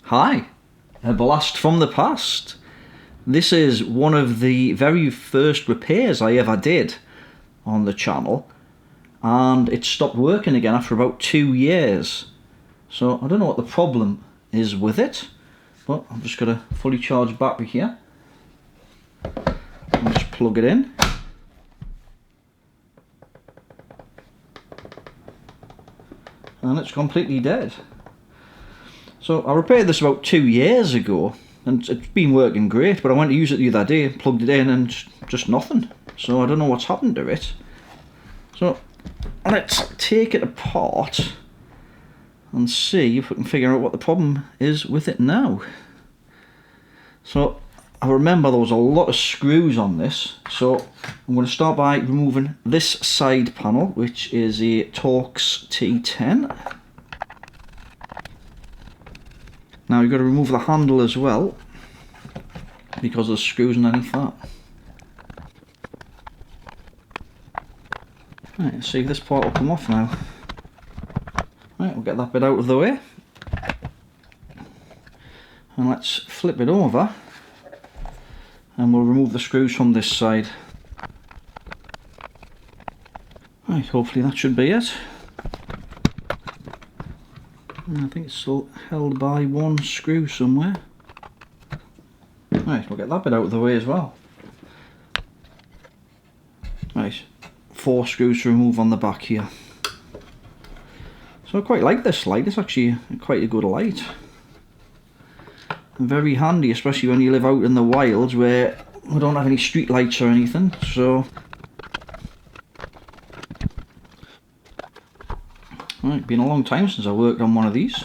Hi, a blast from the past. This is one of the very first repairs I ever did on the channel, and it stopped working again after about 2 years. So I don't know what the problem is with it, but I've just got a fully charged battery here. I'll just plug it in. And it's completely dead. So I repaired this about 2 years ago, and it's been working great, but I went to use it the other day, plugged it in, and just nothing. So I don't know what's happened to it. So let's take it apart and see if we can figure out what the problem is with it now. So I remember there was a lot of screws on this, so I'm going to start by removing this side panel, which is a Torx T10. Now you've got to remove the handle as well, because there's screws underneath that. Right, let's see if this part will come off now. Right, we'll get that bit out of the way. And let's flip it over. And we'll remove the screws from this side. Right, hopefully that should be it. I think it's still held by one screw somewhere. Right, we'll get that bit out of the way as well. Right, 4 screws to remove on the back here. So I quite like this light, it's actually quite a good light. And very handy, especially when you live out in the wilds where we don't have any street lights or anything, so... Right, been a long time since I worked on one of these.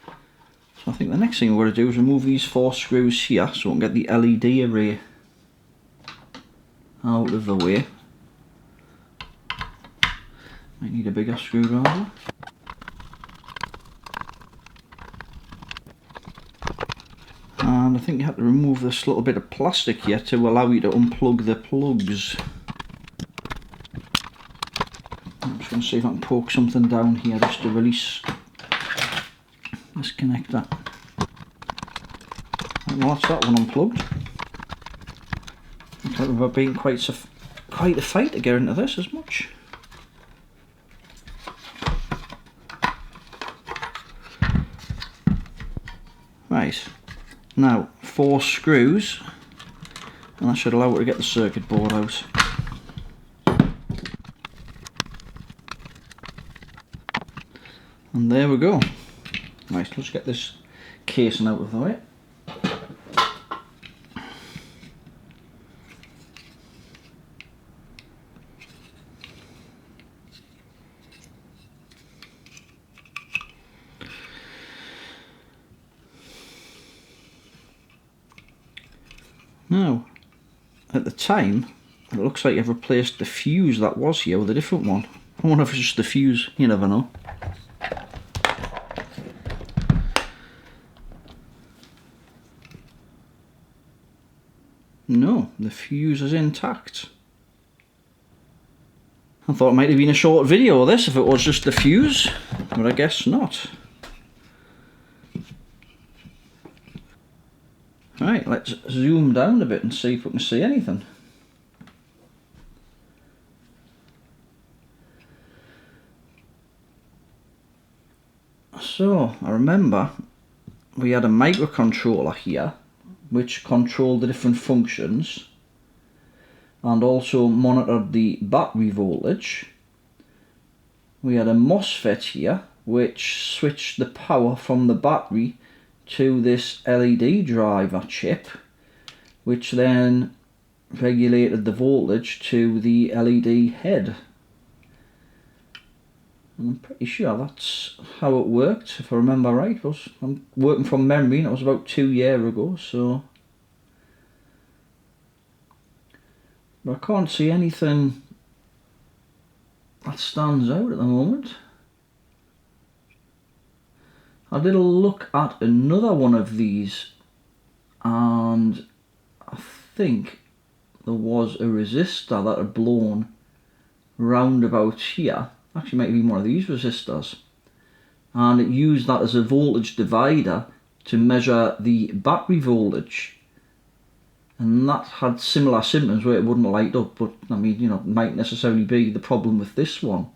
So I think the next thing we're going to do is remove these 4 screws here so we can get the LED array out of the way. Might need a bigger screwdriver. And I think you have to remove this little bit of plastic here to allow you to unplug the plugs. I'm just going to see if I can poke something down here just to release this connector. Well, that's that one unplugged. Looks like we've been quite a fight to get into this as much. Right, now 4 screws, and that should allow it to get the circuit board out. And there we go. Right, let's get this casing out of the way. Now, at the time, it looks like I've replaced the fuse that was here with a different one. I wonder if it's just the fuse, you never know. No, the fuse is intact. I thought it might have been a short video of this if it was just the fuse, but I guess not. Right, let's zoom down a bit and see if we can see anything. So, I remember we had a microcontroller here which controlled the different functions and also monitored the battery voltage. We had a MOSFET here which switched the power from the battery to this LED driver chip, which then regulated the voltage to the LED head. And I'm pretty sure that's how it worked, if I remember right. I'm working from memory, and it was about 2 years ago, so... But I can't see anything that stands out at the moment. I did a look at another one of these, and I think there was a resistor that had blown round about here. Actually might have been one of these resistors. and it used that as a voltage divider to measure the battery voltage, and that had similar symptoms where it wouldn't light up. But I mean, you know, it might necessarily be the problem with this one,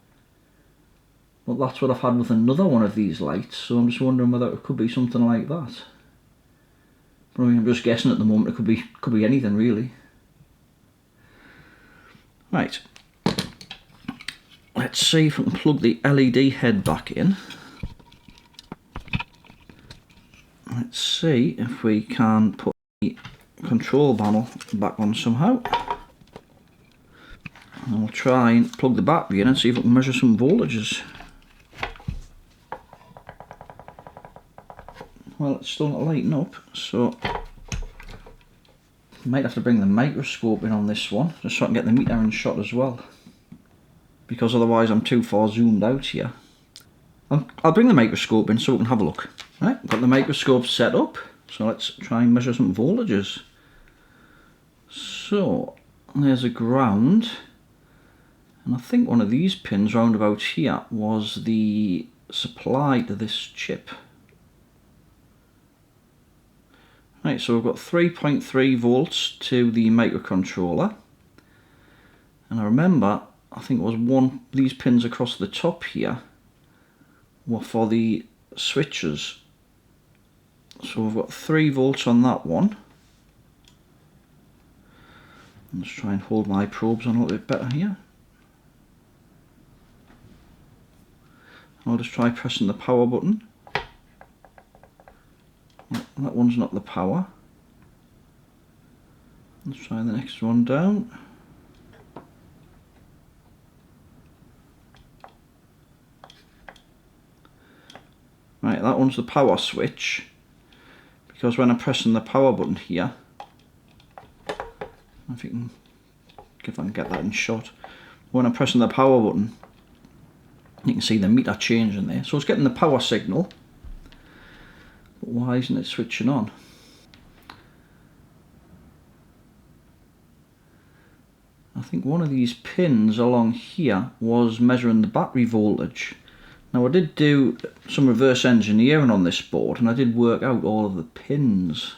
but that's what I've had with another one of these lights, so I'm just wondering whether it could be something like that. But I mean, I'm just guessing at the moment. It could be anything really. Right, let's see if we can plug the LED head back in. Let's see if we can put the control panel back on somehow. And we'll try and plug the battery in and see if we can measure some voltages. Well, it's still not lighting up, so might have to bring the microscope in on this one, just so I can get the meter in shot as well, because otherwise I'm too far zoomed out here. I'll bring the microscope in so we can have a look. Right, got the microscope set up, so let's try and measure some voltages. So there's a ground, and I think one of these pins round about here was the supply to this chip. Right, so we've got 3.3 volts to the microcontroller, and I remember, I think it was these pins across the top here were for the switches. So we've got 3 volts on that one. Let's try and hold my probes on a little bit better here. I'll just try pressing the power button. That one's not the power. Let's try the next one down. Right, that one's the power switch, because when I'm pressing the power button here, if I can get that in shot, when I'm pressing the power button, you can see the meter changing there. So it's getting the power signal. But why isn't it switching on? I think one of these pins along here was measuring the battery voltage. Now I did do some reverse engineering on this board, and I did work out all of the pins.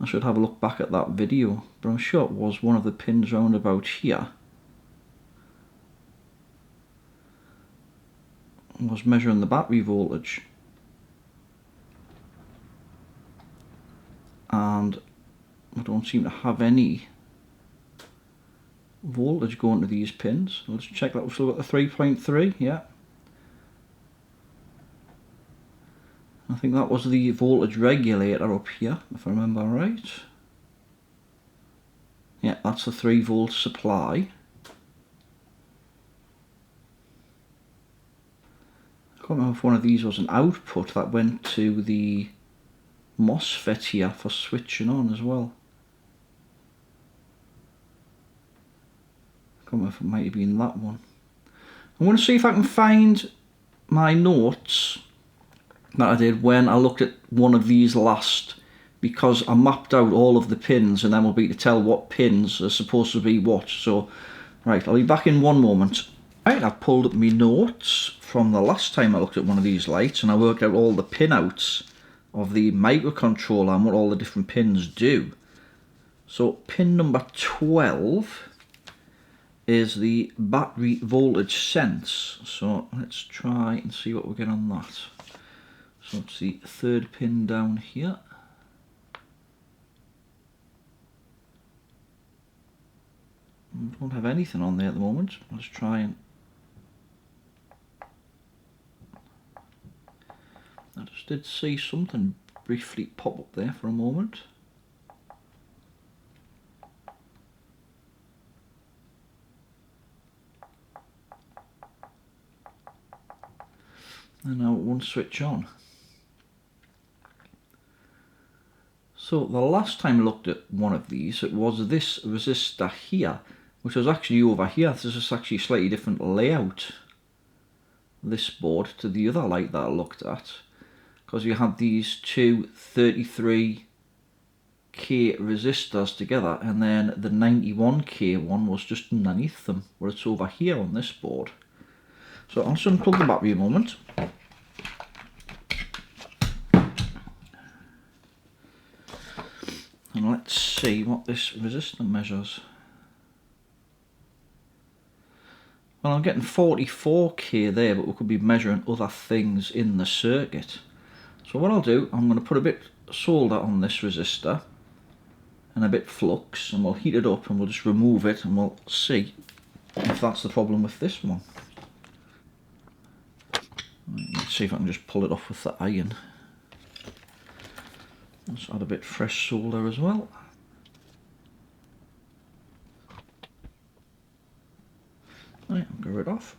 I should have a look back at that video, but I'm sure it was one of the pins round about here was measuring the battery voltage. And I don't seem to have any voltage going to these pins. Let's check that we've still got the 3.3, yeah. I think that was the voltage regulator up here, if I remember right. Yeah, that's the 3 volt supply. I can't remember if one of these was an output that went to the MOSFET here for switching on as well. I can't remember if it might have been that one. I'm going to see if I can find my notes that I did when I looked at one of these last, because I mapped out all of the pins, and then we'll be to tell what pins are supposed to be what. So, right, I'll be back in one moment. Right, I've pulled up my notes from the last time I looked at one of these lights, and I worked out all the pin outs of the microcontroller and what all the different pins do. So pin number 12 is the battery voltage sense. So let's try and see what we get on that. So it's the third pin down here. I don't have anything on there at the moment. Let's try and... I just did see something briefly pop up there for a moment. And now it won't switch on. So the last time I looked at one of these, it was this resistor here, which was actually over here. This is actually a slightly different layout, this board, to the other light that I looked at, because you had these two 33K resistors together, and then the 91K one was just underneath them, where it's over here on this board. So I'll just unplug the battery a moment. And let's see what this resistor measures. Well, I'm getting 44k there, but we could be measuring other things in the circuit. So what I'll do, I'm going to put a bit solder on this resistor and a bit flux, and we'll heat it up and we'll just remove it and we'll see if that's the problem with this one. Let's see if I can just pull it off with the iron. Let's add a bit fresh solder as well. Right, I'll get it off.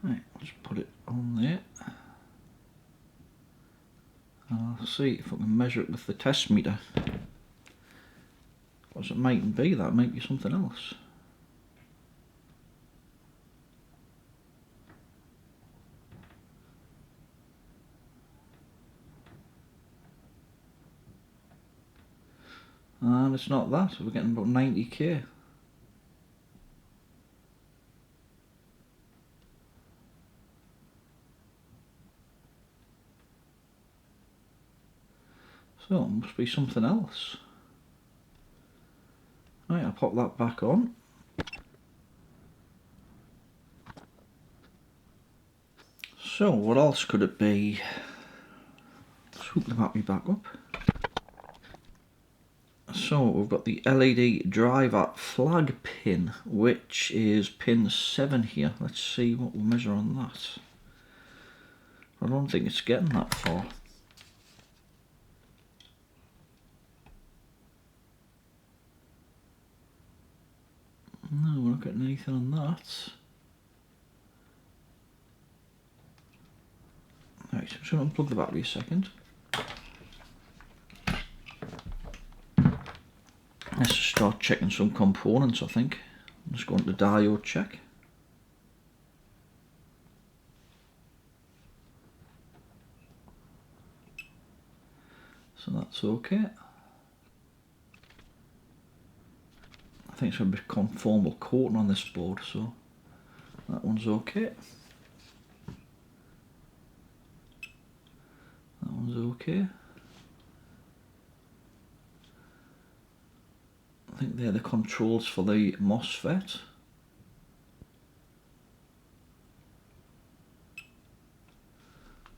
Right, let's put it on there. And I'll see if I can measure it with the test meter. Because it mightn't be that, it might be something else. And it's not that, we're getting about 90k. So it must be something else. Right, I'll pop that back on. So what else could it be? Let's hook the battery back up. So we've got the LED driver flag pin, which is pin 7 here. Let's see what we'll measure on that. I don't think it's getting that far. No, we're not getting anything on that. Right, so I'm just going to unplug the battery a second. Let's just start checking some components, I think. I'm just going to diode check. So that's okay. I think it's going to be conformal coating on this board, so that one's okay. That one's okay. I think they're the controls for the MOSFET.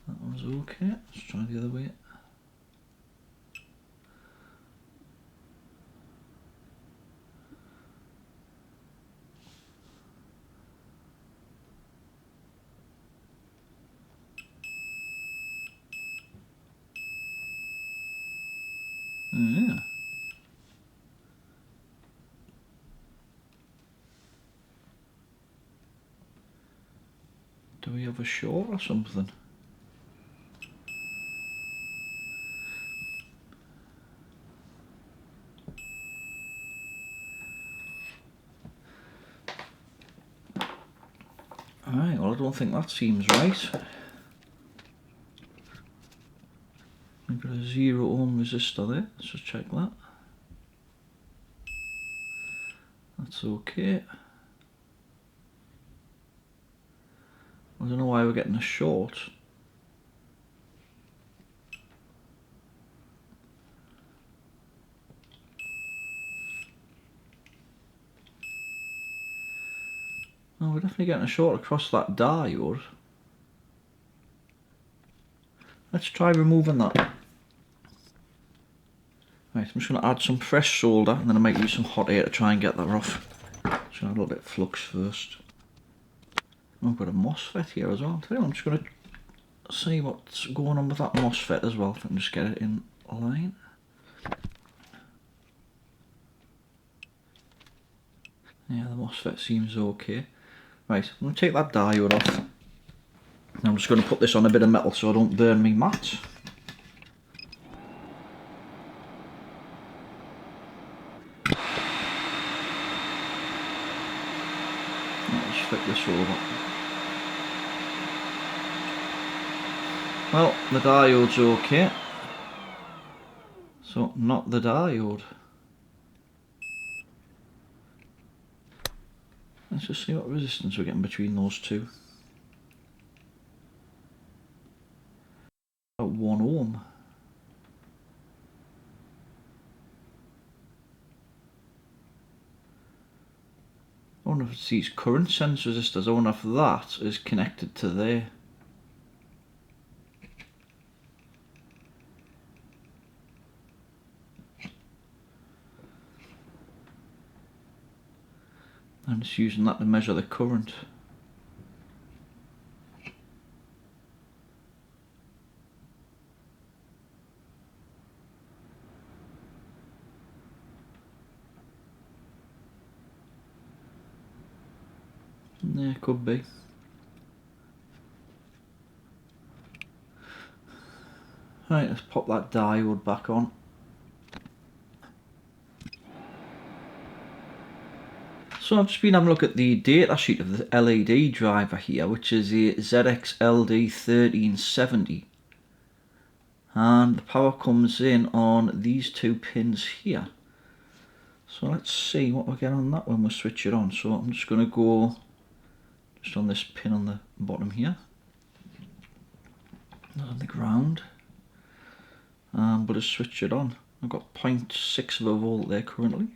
That one's okay. Let's try the other way. Yeah. Do we have a short or something? Alright, well I don't think that seems right. We've got a 0 ohm resistor there, let's just check that. That's okay. I don't know why we're getting a short. No, we're definitely getting a short across that diode. Let's try removing that. Right, I'm just going to add some fresh solder and then I might use some hot air to try and get that off. Just add a little bit of flux first. Oh, I've got a MOSFET here as well. I'm just going to see what's going on with that MOSFET as well, if I can just get it in line. Yeah, the MOSFET seems okay. Right, I'm going to take that diode off. And I'm just going to put this on a bit of metal so I don't burn me mat. Let's flip this over. Well, the diode's okay. So, not the diode. Let's just see what resistance we're getting between those two. About 1 ohm. wonder if it's these current sense resistors. I wonder if that is connected to there. I'm just using that to measure the current. Yeah, could be. Right, let's pop that diode back on. So I've just been having a look at the data sheet of the LED driver here, which is the ZXLD1370. And the power comes in on these two pins here. So let's see what we get on that when we switch it on. So I'm just going to go just on this pin on the bottom here, on the ground, and we'll just switch it on. I've got 0.6 of a volt there currently.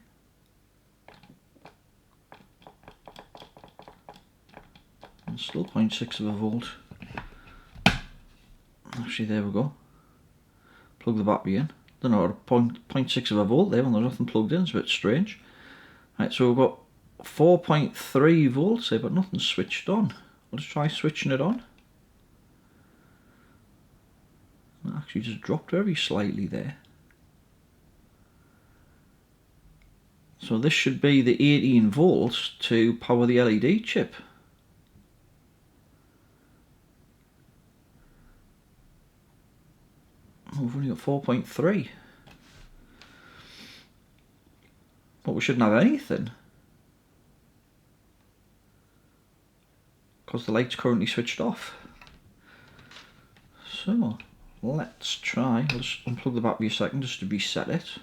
And still 0.6 of a volt. Actually, there we go. Plug the battery in. Don't know, 0.6 of a volt there when there's nothing plugged in. It's a bit strange. Right, so we've got 4.3 volts there, but nothing's switched on. Let's try switching it on. It actually just dropped very slightly there. So this should be the 18 volts to power the LED chip. We've only got 4.3. But we shouldn't have anything, because the light's currently switched off. So let's try, I'll just unplug the battery a second just to reset it.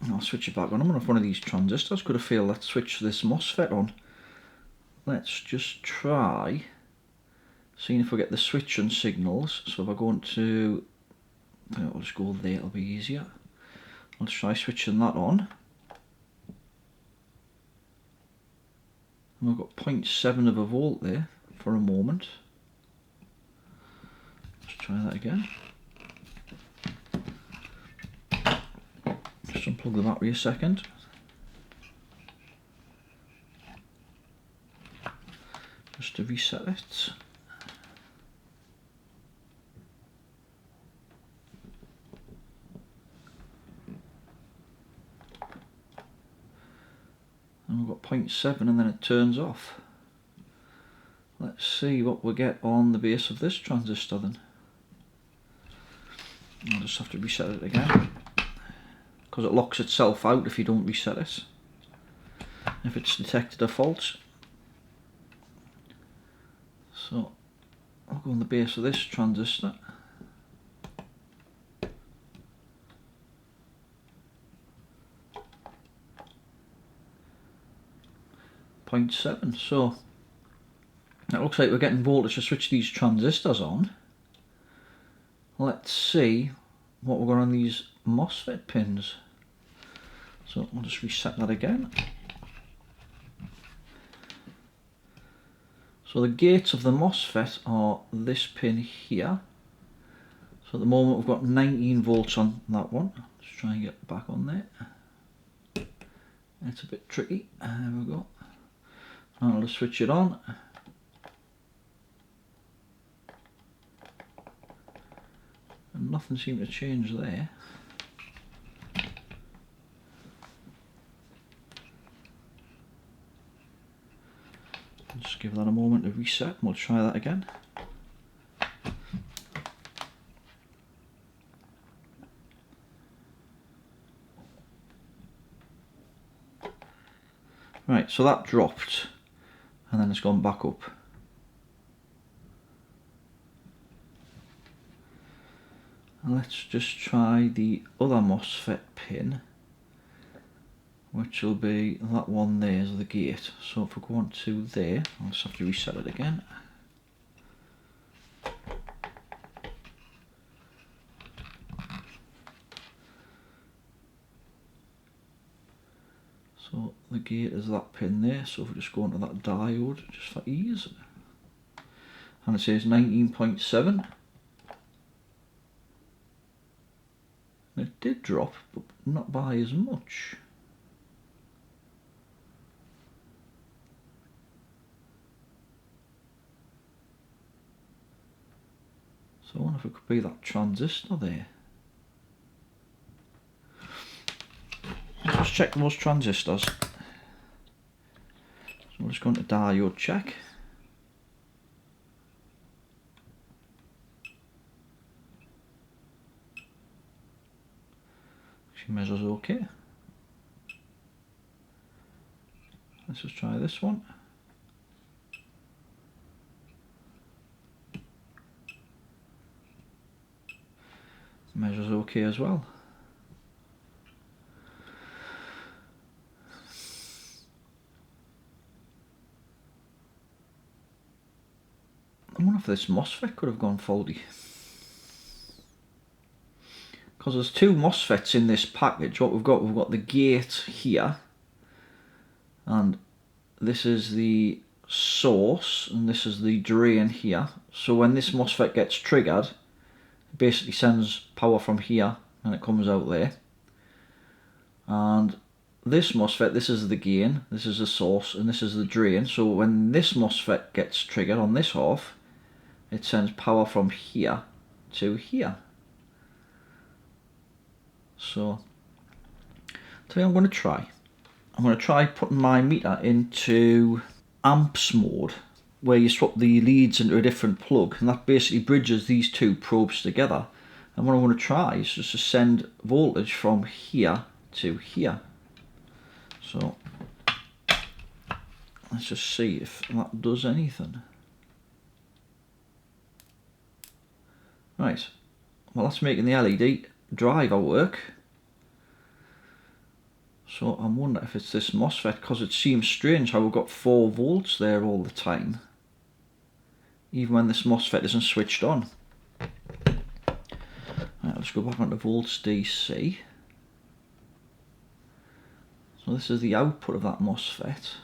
And I'll switch it back on. I'm going to have one of these transistors. Could have failed. Let's switch this MOSFET on. Let's just try seeing if we get the switching signals. So if I go into, I'll just go there, it'll be easier. Let's try switching that on. And we've got 0.7 of a volt there for a moment. Let's try that again. Just unplug the battery a second. Just to reset it. And we've got 0.7 and then it turns off. Let's see what we get on the base of this transistor then. I'll just have to reset it again, because it locks itself out if you don't reset it, if it's detected a fault. So I'll go on the base of this transistor. .7. So it looks like we're getting voltage to switch these transistors on. Let's see what we've got on these MOSFET pins. So I'll just reset that again. So the gates of the MOSFET are this pin here. So at the moment we've got 19 volts on that one. Let's try and get back on there. It's a bit tricky. There we go. And I'll just switch it on. And nothing seemed to change there. Just give that a moment to reset and we'll try that again. Right, so that dropped and then it's gone back up. And let's just try the other MOSFET pin, which will be that one there is the gate. So if we go on to there, I'll just have to reset it again. So the gate is that pin there, so if we just go into that diode just for ease, and it says 19.7. It did drop, but not by as much. So I wonder if it could be that transistor there. Let's check those transistors. So we're just going to diode check. She measures okay. Let's just try this one. Measures okay as well. I wonder if this MOSFET could have gone faulty. Because there's two MOSFETs in this package. What we've got the gate here, and this is the source, and this is the drain here. So when this MOSFET gets triggered, it basically sends power from here and it comes out there. And this MOSFET, this is the gain, this is the source, and this is the drain. So when this MOSFET gets triggered on this half, it sends power from here to here. So today I'm going to try putting my meter into amps mode, where you swap the leads into a different plug, and that basically bridges these two probes together. And what I want to try is just to send voltage from here to here. So let's just see if that does anything. Right, well that's making the LED driver work. So I'm wondering if it's this MOSFET, because it seems strange how we've got 4 volts there all the time, even when this MOSFET isn't switched on. Right, let's go back onto volts DC. So this is the output of that MOSFET.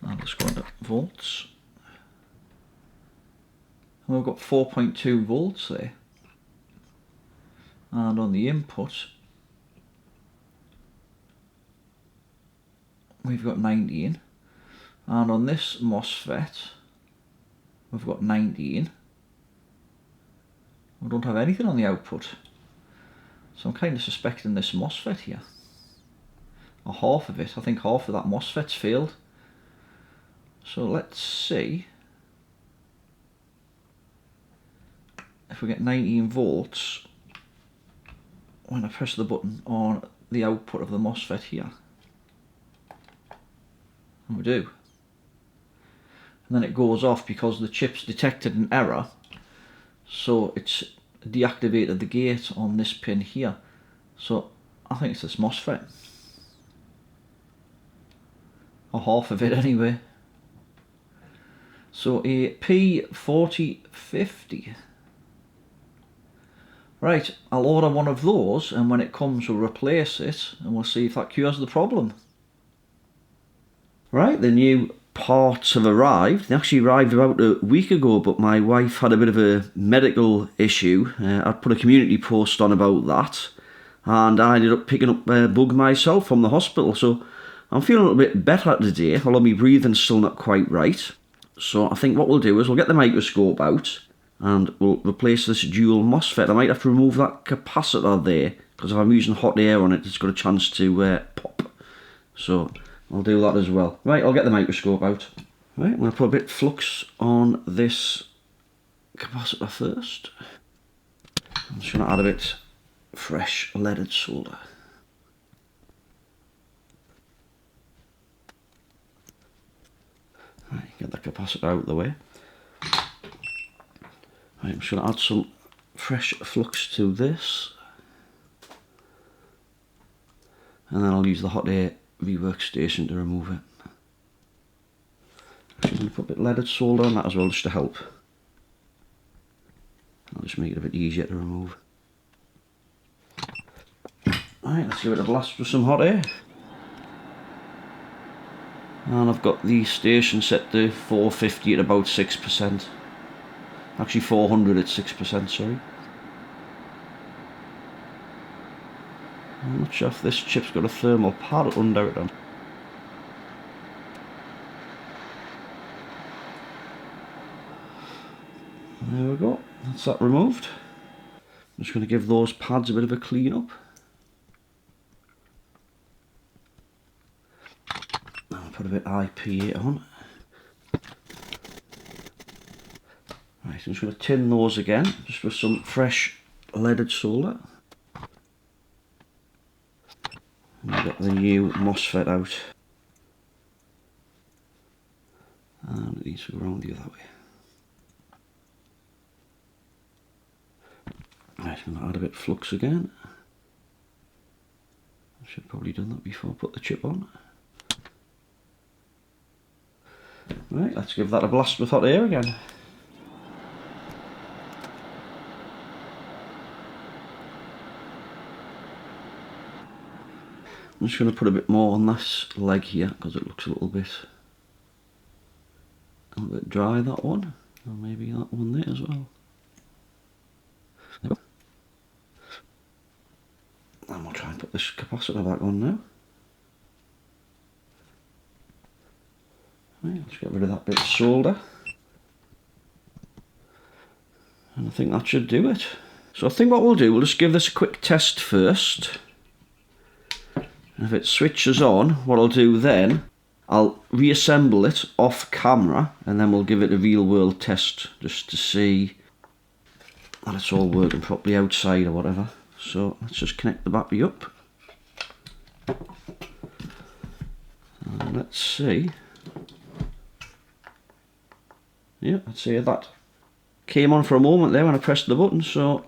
Now let's go into volts. And we've got 4.2 volts there. And on the input, we've got 19. And on this MOSFET, we've got 19. We don't have anything on the output. So I'm kind of suspecting this MOSFET here. Or half of it. I think half of that MOSFET's failed. So let's see if we get 19 volts when I press the button on the output of the MOSFET here. And we do. And then it goes off because the chip's detected an error. So it's deactivated the gate on this pin here. So I think it's this MOSFET. Or half of it anyway. So a P4050. Right, I'll order one of those, and when it comes we'll replace it and we'll see if that cures the problem. Right, the new parts have arrived. They actually arrived about a week ago, but my wife had a bit of a medical issue. I'd put a community post on about that, and I ended up picking up a bug myself from the hospital, so I'm feeling a little bit better today, although my breathing's still not quite right. So I think what we'll do is we'll get the microscope out and we'll replace this dual MOSFET. I might have to remove that capacitor there, because if I'm using hot air on it, it's got a chance to pop. So I'll do that as well. Right, I'll get the microscope out. Right, I'm going to put a bit of flux on this capacitor first. I'm just going to add a bit fresh leaded solder. Right, get the capacitor out of the way. Right, I'm just going to add some fresh flux to this. And then I'll use the hot air Rework station to remove it. I'm going to put a bit of leaded solder on that as well, just to help. I'll just make it a bit easier to remove. Right, let's give it a blast with some hot air. And I've got the station set to 450 at about 6%. Actually 400 at 6%, sorry. I'm not sure if this chip's got a thermal pad under it. There we go, that's that removed. I'm just going to give those pads a bit of a clean up. I'll put a bit of IPA on. Right, I'm just going to tin those again, just with some fresh leaded solder. And I've got the new MOSFET out. And it needs to go around the other way. Right, I'm going to add a bit of flux again. I should have probably done that before I put the chip on. Right, let's give that a blast with hot air again. I'm just going to put a bit more on this leg here because it looks a little bit dry, that one. Or maybe that one there as well. There we go. And we'll try and put this capacitor back on now. Right, let's get rid of that bit of solder. And I think that should do it. So I think what we'll do, we'll just give this a quick test first. And if it switches on, what I'll do then, I'll reassemble it off camera and then we'll give it a real world test just to see that it's all working properly outside or whatever. So let's just connect the battery up. And let's see. Yeah, I'd say that came on for a moment there when I pressed the button, so...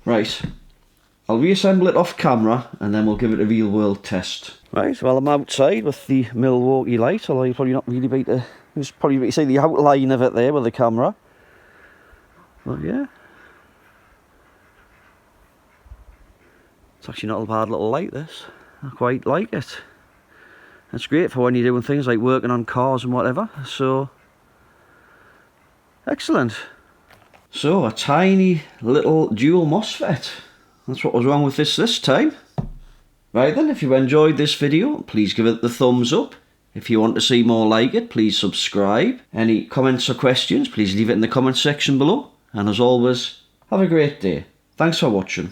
Right, I'll reassemble it off camera and then we'll give it a real world test. Right, well I'm outside with the Milwaukee light, although you'll probably not really be able to... Just probably be able to see the outline of it there with the camera. But yeah. It's actually not a bad little light, this. I quite like it. It's great for when you're doing things like working on cars and whatever, so... Excellent. So, a tiny little dual MOSFET. That's what was wrong with this time. Right then, if you enjoyed this video, please give it the thumbs up. If you want to see more like it, please subscribe. Any comments or questions, please leave it in the comment section below. And as always, have a great day. Thanks for watching.